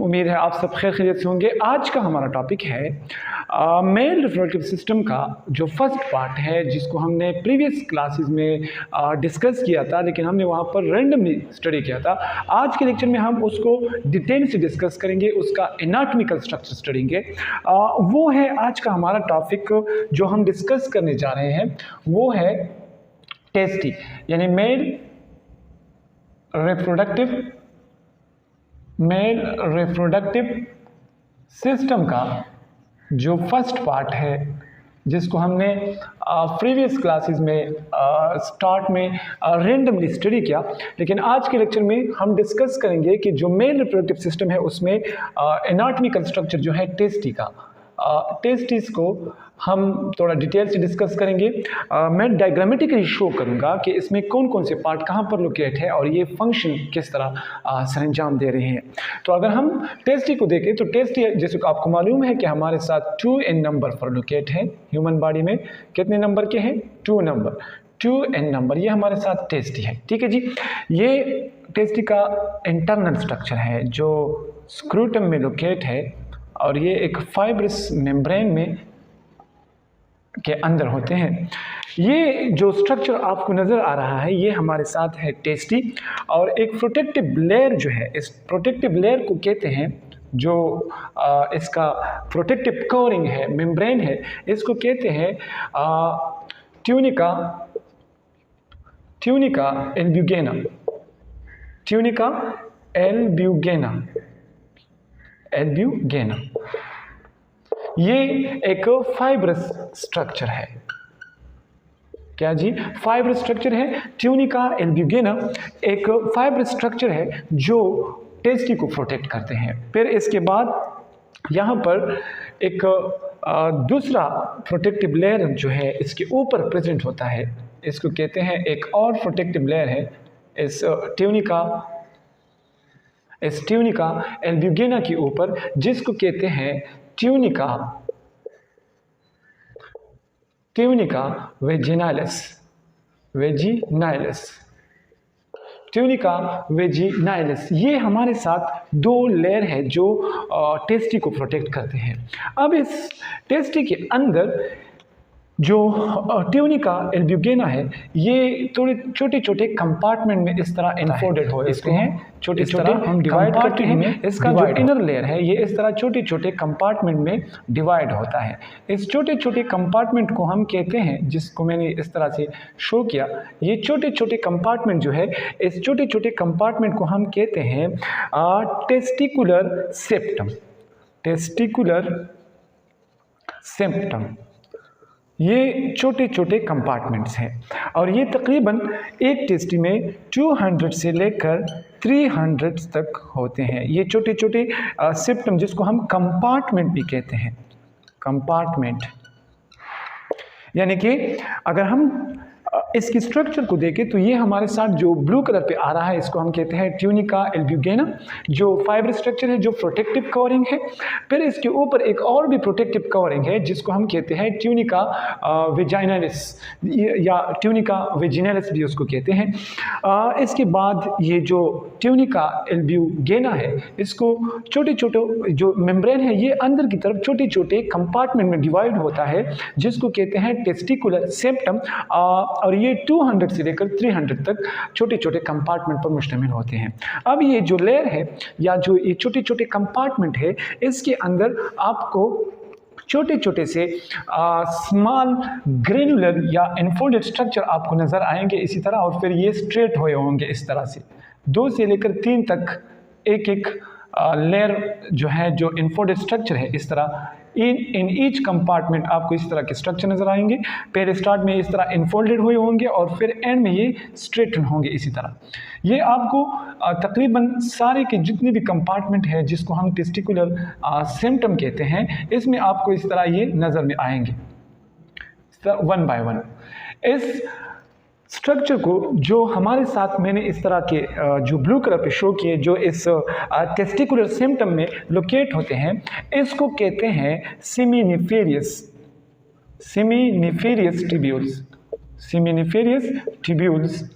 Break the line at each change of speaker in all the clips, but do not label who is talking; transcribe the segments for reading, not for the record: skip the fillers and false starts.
उम्मीद है आप सब खैर खैरियत से होंगे। आज का हमारा टॉपिक है मेल रिप्रोडक्टिव सिस्टम का जो फर्स्ट पार्ट है, जिसको हमने प्रीवियस क्लासेस में डिस्कस किया था, लेकिन हमने वहाँ पर रैंडमली स्टडी किया था। आज के लेक्चर में हम उसको डिटेल से डिस्कस करेंगे, उसका एनाटॉमिकल स्ट्रक्चर स्टडींगे। वो है आज का हमारा टॉपिक जो हम डिस्कस करने जा रहे हैं, वो है टेस्टी, यानी मेल रिप्रोडक्टिव सिस्टम का जो फर्स्ट पार्ट है, जिसको हमने प्रीवियस क्लासेस में स्टार्ट में रेंडमली स्टडी किया। लेकिन आज के लेक्चर में हम डिस्कस करेंगे कि जो मेल रिप्रोडक्टिव सिस्टम है उसमें एनाटॉमिकल स्ट्रक्चर जो है टेस्टी का, टेस्टिस को हम थोड़ा डिटेल से डिस्कस करेंगे। मैं डायग्रामेटिकली शो करूंगा कि इसमें कौन कौन से पार्ट कहाँ पर लोकेट है और ये फंक्शन किस तरह सरंजाम दे रहे हैं। तो अगर हम टेस्टी को देखें तो टेस्टी, जैसे कि आपको मालूम है कि हमारे साथ 2n नंबर पर लोकेट है। ह्यूमन बॉडी में कितने नंबर के हैं? 2 नंबर, 2n नंबर, ये हमारे साथ टेस्टी है। ठीक है जी, ये टेस्टी का इंटरनल स्ट्रक्चर है जो स्क्रूटम में लोकेट है और ये एक फाइब्रस मेम्ब्रेन में के अंदर होते हैं। ये जो स्ट्रक्चर आपको नज़र आ रहा है, ये हमारे साथ है टेस्टी, और एक प्रोटेक्टिव लेयर जो है, इस प्रोटेक्टिव लेयर को कहते हैं, जो इसका प्रोटेक्टिव कवरिंग है, मेम्ब्रेन है, इसको कहते हैं ट्यूनिका एल्ब्यूगेना। ये एक फाइब्रस स्ट्रक्चर है। क्या जी? फाइब्रस स्ट्रक्चर है। ट्यूनिका एल्ब्यूगेना एक फाइब्रस स्ट्रक्चर है जो टेस्टी को प्रोटेक्ट करते हैं। फिर इसके बाद यहाँ पर एक दूसरा प्रोटेक्टिव लेयर जो है इसके ऊपर प्रेजेंट होता है, इसको कहते हैं, एक और प्रोटेक्टिव लेयर है इस ट्यूनिका एल्ब्यूगेना के ऊपर, जिसको कहते हैं ट्यूनिका वेजिनालिस। ये हमारे साथ 2 लेयर है जो टेस्टी को प्रोटेक्ट करते हैं। अब इस टेस्टी के अंदर जो ट्यूनिका एल्ब्यूगेना है, ये थोड़े छोटे छोटे कंपार्टमेंट में इस तरह इनफोल्डेड हो इसके हैं, छोटे छोटे हम डिवाइड करते हैं। इसका जो इनर लेयर है ये इस तरह छोटे छोटे कंपार्टमेंट में डिवाइड होता है। इस छोटे छोटे कंपार्टमेंट को हम कहते हैं, जिसको मैंने इस तरह से शो किया, ये छोटे छोटे कंपार्टमेंट जो है, इस छोटे छोटे कंपार्टमेंट को हम कहते हैं टेस्टिकुलर सेप्टम। ये छोटे छोटे कंपार्टमेंट्स हैं और ये तकरीबन एक टेस्टी में 200 से लेकर 300 तक होते हैं। ये छोटे छोटे सेप्टम, जिसको हम कंपार्टमेंट भी कहते हैं, कंपार्टमेंट। यानी कि अगर हम इसकी स्ट्रक्चर को देखें तो ये हमारे साथ जो ब्लू कलर पे आ रहा है, इसको हम कहते हैं ट्यूनिका एल्ब्यूगेना, जो फाइबर स्ट्रक्चर है, जो प्रोटेक्टिव कवरिंग है। फिर इसके ऊपर एक और भी प्रोटेक्टिव कवरिंग है, जिसको हम कहते हैं ट्यूनिका वेजाइनालिस या ट्यूनिका वेजिनालिस भी उसको कहते हैं। इसके बाद ये जो ट्यूनिका एल्ब्यूगेना है, इसको छोटे छोटे जो मेम्ब्रेन है, ये अंदर की तरफ छोटे छोटे कंपार्टमेंट में डिवाइड होता है, जिसको कहते हैं टेस्टिकुलर सेप्टम, और ये 200 से लेकर 300 तक छोटे छोटे कंपार्टमेंट पर मुश्तमिल होते हैं। अब ये जो लेयर है या जो ये छोटे छोटे कंपार्टमेंट है, इसके अंदर आपको छोटे छोटे से स्मॉल ग्रेनुलर या इनफोल्डेड स्ट्रक्चर आपको नज़र आएंगे इसी तरह, और फिर ये स्ट्रेट हुए होंगे इस तरह से 2 से लेकर 3 तक एक एक लेयर जो है, जो इनफोल्डेड स्ट्रक्चर है, इस तरह इन ईच कंपार्टमेंट आपको इस तरह के स्ट्रक्चर नज़र आएंगे। पहले स्टार्ट में इस तरह इनफोल्डेड हुए होंगे और फिर एंड में ये स्ट्रेटन होंगे इसी तरह। ये आपको तकरीबन सारे के जितने भी कंपार्टमेंट है, जिसको हम टेस्टिकुलर सेप्टम कहते हैं, इसमें आपको इस तरह ये नज़र में आएंगे 1 बाय 1। इस स्ट्रक्चर को जो हमारे साथ मैंने इस तरह के जो ब्लू कलर पे शो किए, जो इस टेस्टिकुलर सेप्टम में लोकेट होते हैं, इसको कहते हैं सेमिनिफेरियस ट्यूब्यूल्स।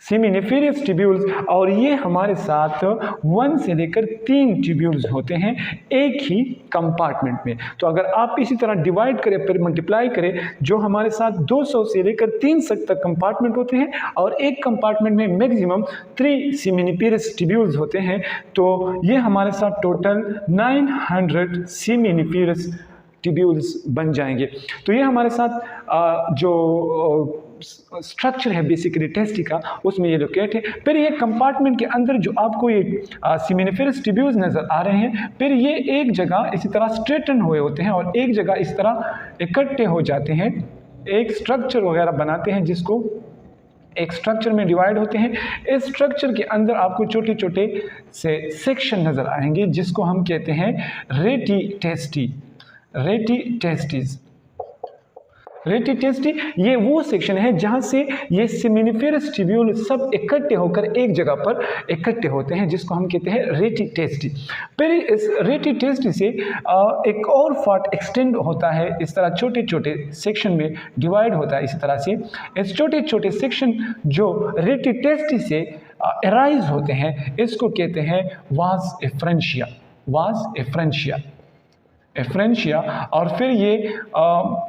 सेमिनिफेरस ट्यूब्यूल्स, और ये हमारे साथ 1 से लेकर 3 ट्यूब्यूल्स होते हैं एक ही कंपार्टमेंट में। तो अगर आप इसी तरह डिवाइड करें फिर मल्टीप्लाई करें, जो हमारे साथ 200 से लेकर 300 तक कंपार्टमेंट होते हैं और एक कंपार्टमेंट में मैक्सिमम 3 सेमिनिफेरस ट्यूब्यूल्स होते हैं, तो ये हमारे साथ टोटल 900 सेमिनिफेरस ट्यूब्यूल्स बन जाएंगे। तो ये हमारे साथ जो स्ट्रक्चर है बेसिकली टेस्टी का, उसमें ये लोकेट है। फिर ये कंपार्टमेंट के अंदर जो आपको ये सेमिनिफेरस ट्यूब्यूल्स नज़र आ रहे हैं, फिर ये एक जगह इसी तरह स्ट्रेटन हुए होते हैं और एक जगह इस तरह इकट्ठे हो जाते हैं, एक स्ट्रक्चर वगैरह बनाते हैं जिसको एक स्ट्रक्चर में डिवाइड होते हैं। इस स्ट्रक्चर के अंदर आपको छोटे छोटे से सेक्शन नज़र आएंगे जिसको हम कहते हैं रेटी टेस्टी। रेटी टेस्टीज, रेटी टेस्टी ये वो सेक्शन है जहाँ से ये सेमिनिफेरस ट्यूब्यूल सब इकट्ठे होकर एक जगह पर इकट्ठे होते हैं, जिसको हम कहते हैं रेटी टेस्टी। फिर इस रेटी टेस्टी से एक और पार्ट एक्सटेंड होता है, इस तरह छोटे छोटे सेक्शन में डिवाइड होता है। इसी तरह से इस छोटे छोटे सेक्शन जो रेटी टेस्टी से अराइज होते हैं, इसको कहते हैं वास एफ्रेंशिया। वास एफ्रेंशिया, एफ्रेंशिया। और फिर ये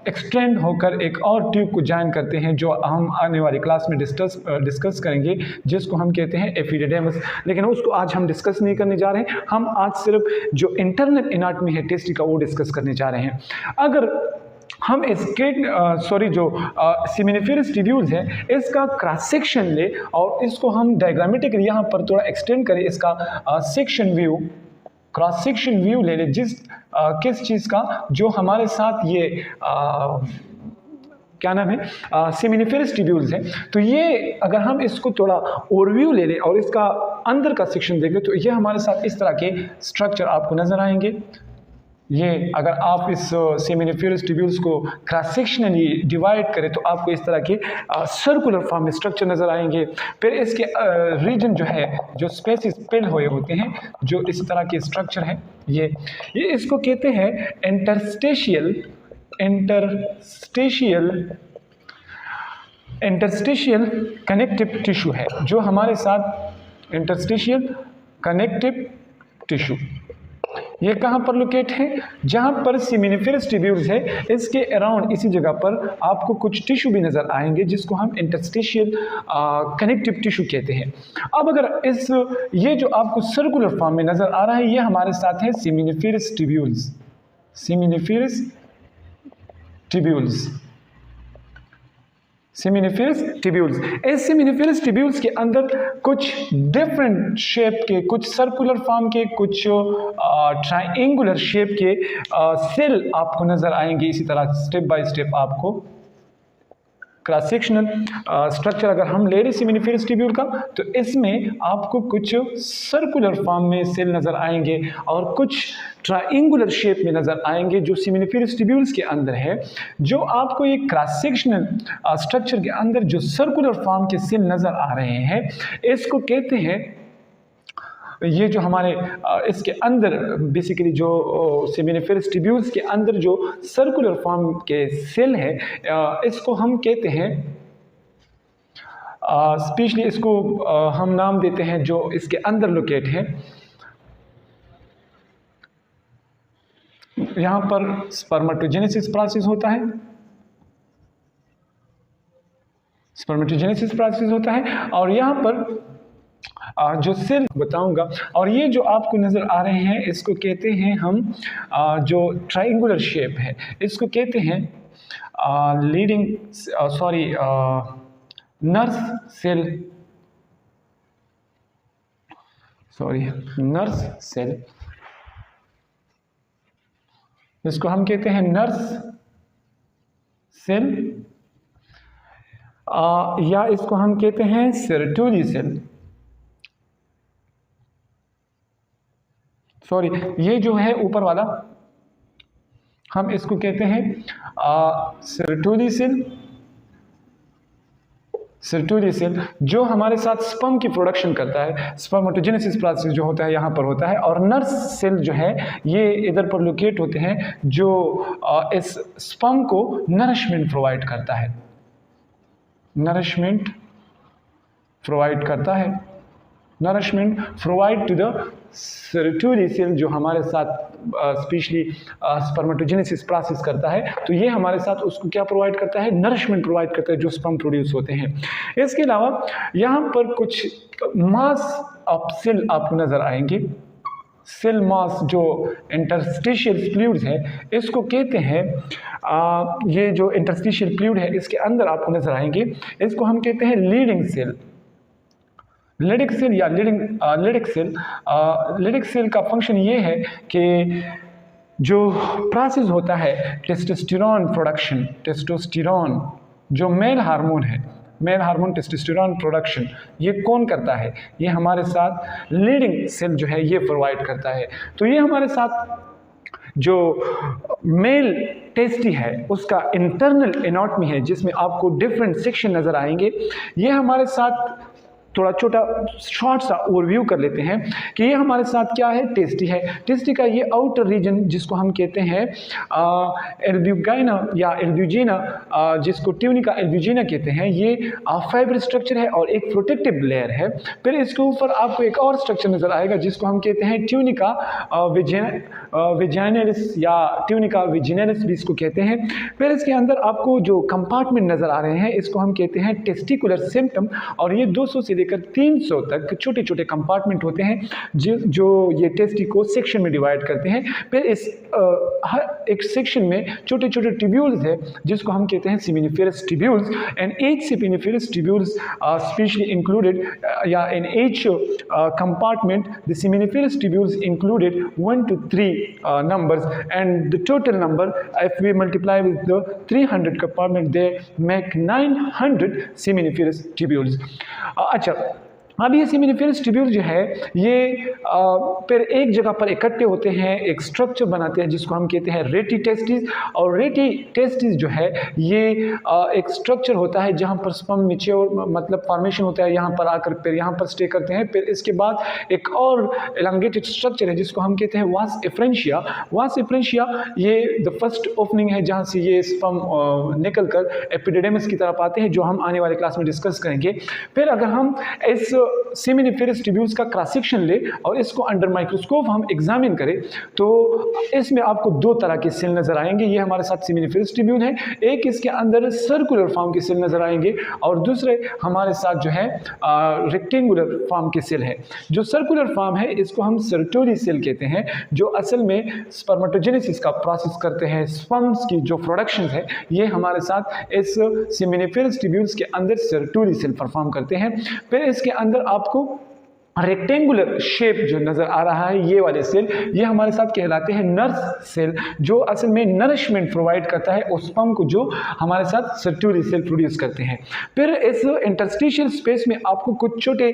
एक्सटेंड होकर एक और ट्यूब को ज्वाइन करते हैं जो हम आने वाली क्लास में डिस्कस करेंगे, जिसको हम कहते हैं एपिडिडेमस। लेकिन उसको आज हम डिस्कस नहीं करने जा रहे हैं, हम आज सिर्फ जो इंटरनल एनाटॉमी है टेस्टी का वो डिस्कस करने जा रहे हैं। अगर हम इसके जो सेमिनिफेरस ट्यूब्यूल्स है इसका क्रॉस सेक्शन ले और इसको हम डायग्रामेटिकली यहाँ पर थोड़ा एक्सटेंड करें, इसका section view, cross section view ले ले किस चीज़ का, जो हमारे साथ ये क्या नाम है सेमिनिफेरस ट्यूब्यूल्स है। तो ये अगर हम इसको थोड़ा ओवरव्यू ले लें और इसका अंदर का सेक्शन देख लें, तो ये हमारे साथ इस तरह के स्ट्रक्चर आपको नजर आएंगे। ये अगर आप इस सेमिनिफेरस ट्यूब्यूल्स को क्रॉस सेक्शनली डिवाइड करें तो आपको इस तरह के सर्कुलर फॉर्म में स्ट्रक्चर नज़र आएंगे। फिर इसके रीजन जो है, जो स्पेसेस फिल हुए होते हैं, जो इस तरह के स्ट्रक्चर है, ये इसको कहते हैं इंटरस्टेशियल कनेक्टिव टिश्यू है, जो हमारे साथ इंटरस्टेशियल कनेक्टिव टिश्यू ये कहाँ पर लोकेट है, जहाँ पर सेमिनिफेरस ट्यूब्यूल्स है इसके अराउंड इसी जगह पर आपको कुछ टिश्यू भी नज़र आएंगे जिसको हम इंटरस्टेशियल कनेक्टिव टिश्यू कहते हैं। अब अगर ये जो आपको सर्कुलर फॉर्म में नज़र आ रहा है, ये हमारे साथ है seminiferous tubules. Seminiferous tubules, seminiferous tubules. इस सेमिनिफेरस ट्यूब्यूल्स के अंदर कुछ डिफरेंट शेप के, कुछ सर्कुलर फॉर्म के, कुछ ट्रायंगुलर शेप के सेल आपको नजर आएंगे। इसी तरह स्टेप बाय स्टेप आपको क्रॉस सेक्शनल स्ट्रक्चर अगर हम ले रहे सेमिनिफेरस ट्यूब्यूल का, तो इसमें आपको कुछ सर्कुलर फॉर्म में सेल नज़र आएंगे और कुछ ट्रायंगुलर शेप में नज़र आएंगे जो सेमिनिफेरस ट्यूब्यूल्स के अंदर है। जो आपको ये क्रॉस सेक्शनल स्ट्रक्चर के अंदर जो सर्कुलर फॉर्म के सेल नज़र आ रहे हैं, इसको कहते हैं, ये जो हमारे इसके अंदर बेसिकली जो सेमिनिफेरस ट्यूब्यूल्स के अंदर जो सर्कुलर फॉर्म के सेल है, इसको हम कहते हैं स्पेशली इसको हम नाम देते हैं जो इसके अंदर लोकेट है। यहाँ पर स्पर्मेटोजेनेसिस प्रोसेस होता है, स्पर्मेटोजेनेसिस प्रोसेस होता है, और यहाँ पर जो सेल बताऊंगा। और ये जो आपको नज़र आ रहे हैं इसको कहते हैं हम जो ट्रायंगुलर शेप है इसको कहते हैं नर्स सेल, इसको हम कहते हैं नर्स सेल, या इसको हम कहते हैं सेरेटोली सेल। ये जो है ऊपर वाला हम इसको कहते हैं सेरेटोली सेल। सेरेटोली सेल जो हमारे साथ स्पर्म की प्रोडक्शन करता है, स्पर्मेटोजेनेसिस प्रोसेस जो होता है यहाँ पर होता है। और नर्स सेल जो है ये इधर पर लोकेट होते हैं जो इस स्पर्म को नरिशमेंट प्रोवाइड करता है, नरिशमेंट प्रोवाइड करता है, nourishment provide to the secretory cell जो हमारे साथ स्पेशली स्पर्मेटोजेनेसिस प्रोसेस करता है, तो ये हमारे साथ उसको क्या प्रोवाइड करता है, नरिशमेंट प्रोवाइड करता है जो स्पर्म प्रोड्यूस होते हैं। इसके अलावा यहाँ पर कुछ मास ऑफ सेल आपको नज़र आएंगे। सेल मास जो इंटरस्टिशियल फ्लूइड्स है इसको कहते हैं, ये जो इंटरस्टिशियल फ्लूइड है इसके अंदर आपको नज़र आएंगे, इसको हम कहते हैं लीडिंग सेल, लिडिक सेल या लिडिक सेल। लिडिक सेल का फंक्शन ये है कि जो प्रोसेस होता है टेस्टोस्टेरोन प्रोडक्शन, टेस्टोस्टेरोन जो मेल हार्मोन है, मेल हार्मोन टेस्टोस्टेरोन प्रोडक्शन, ये कौन करता है, ये हमारे साथ लीडिंग सेल जो है ये प्रोवाइड करता है। तो ये हमारे साथ जो मेल टेस्टी है उसका इंटरनल एनाटॉमी है जिसमें आपको डिफरेंट सेक्शन नज़र आएंगे। ये हमारे साथ थोड़ा छोटा शॉर्ट सा ओवरव्यू कर लेते हैं कि ये हमारे साथ क्या है, टेस्टी है। टेस्टी का ये आउटर रीजन जिसको हम कहते हैं एल्ब्यूगाइना या एल्ब्यूजिना, जिसको ट्यूनिका एल्ब्यूजिना कहते हैं, ये फाइबर स्ट्रक्चर है और एक प्रोटेक्टिव लेयर है। फिर इसके ऊपर आपको एक और स्ट्रक्चर नज़र आएगा जिसको हम कहते हैं ट्यूनिका विजाइनलिस या ट्यूनिका विजिनलिस भी इसको कहते हैं। फिर इसके अंदर आपको जो कंपार्टमेंट नज़र आ रहे हैं इसको हम कहते हैं टेस्टिकुलर सिम्पटम, और ये 200 से लेकर 300 तक छोटे छोटे कंपार्टमेंट होते हैं जो ये टेस्टी को सेक्शन में डिवाइड करते हैं। फिर इस हर एक सेक्शन में छोटे छोटे ट्यूब्यूल्स है जिसको हम कहते हैं seminiferous tubules, and each seminiferous tubules are specially included in each compartment. The seminiferous tubules included 1 to 3 numbers, and the total number, if we multiply with the 300 compartment, they make 900 seminiferous tubules. अच्छा, अब ये seminiferous tubule जो है ये फिर एक जगह पर इकट्ठे होते हैं, एक स्ट्रक्चर बनाते हैं जिसको हम कहते हैं रेटी टेस्टिस। और रेटी टेस्टिस जो है ये एक स्ट्रक्चर होता है जहाँ पर स्पर्म मैच्योर मतलब फॉर्मेशन होता है, यहाँ पर आकर फिर यहाँ पर स्टे करते हैं। फिर इसके बाद एक और एलंगेटेड स्ट्रक्चर है जिसको हम कहते हैं वास एफ्रेंशिया। वास एफ्रेंशिया ये द फर्स्ट ओपनिंग है जहाँ से ये स्पर्म निकल कर एपिडिडेमिस की तरफ आते हैं, जो हम आने वाले क्लास में डिस्कस करेंगे। फिर अगर हम इस सेमिनिफेरस ट्यूब्यूल्स का क्रॉस सेक्शन ले और इसको अंडर माइक्रोस्कोप हम एग्जामिन करें तो इसमें आपको 2 तरह के सेल नजर आएंगे। ये हमारे साथ सेमिनिफेरस ट्यूब्यूल है, एक इसके अंदर सर्कुलर फॉर्म के सेल नजर आएंगे और दूसरे हमारे साथ जो है रेक्टेंगुलर फॉर्म के सेल है। जो सर्कुलर फॉर्म है इसको हम सेरोटोरी सेल कहते हैं, जो असल में स्पर्मेटोजेनेसिस का प्रोसेस करते हैं। स्पर्म्स की जो प्रोडक्शन है ये हमारे साथ इस सेमिनिफेरस ट्यूब्यूल्स के अंदर सेरोटोरी सेल परफॉर्म करते हैं। फिर इसके अंदर आपको रेक्टेंगुलर शेप जो नज़र आ रहा है ये वाले सेल, ये हमारे साथ कहलाते हैं नर्स सेल, जो असल में नरिशमेंट प्रोवाइड करता है उस स्पर्म को जो हमारे साथ सेरोटोरी सेल प्रोड्यूस करते हैं। फिर इस इंटरस्टिशियल स्पेस में आपको कुछ छोटे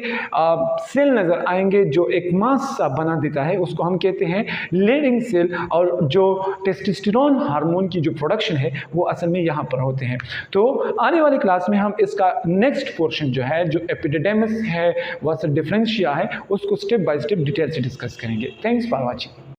सेल नज़र आएंगे जो एक मास सा बना देता है, उसको हम कहते हैं लीडिंग सेल, और जो टेस्टोस्टेरोन हार्मोन की जो प्रोडक्शन है वो असल में यहाँ पर होते हैं। तो आने वाली क्लास में हम इसका नेक्स्ट पोर्शन जो है, जो एपिडिडेमिस है, वास डिफरेंशिया है, उसको स्टेप बाय स्टेप डिटेल से डिस्कस करेंगे। Thanks for watching.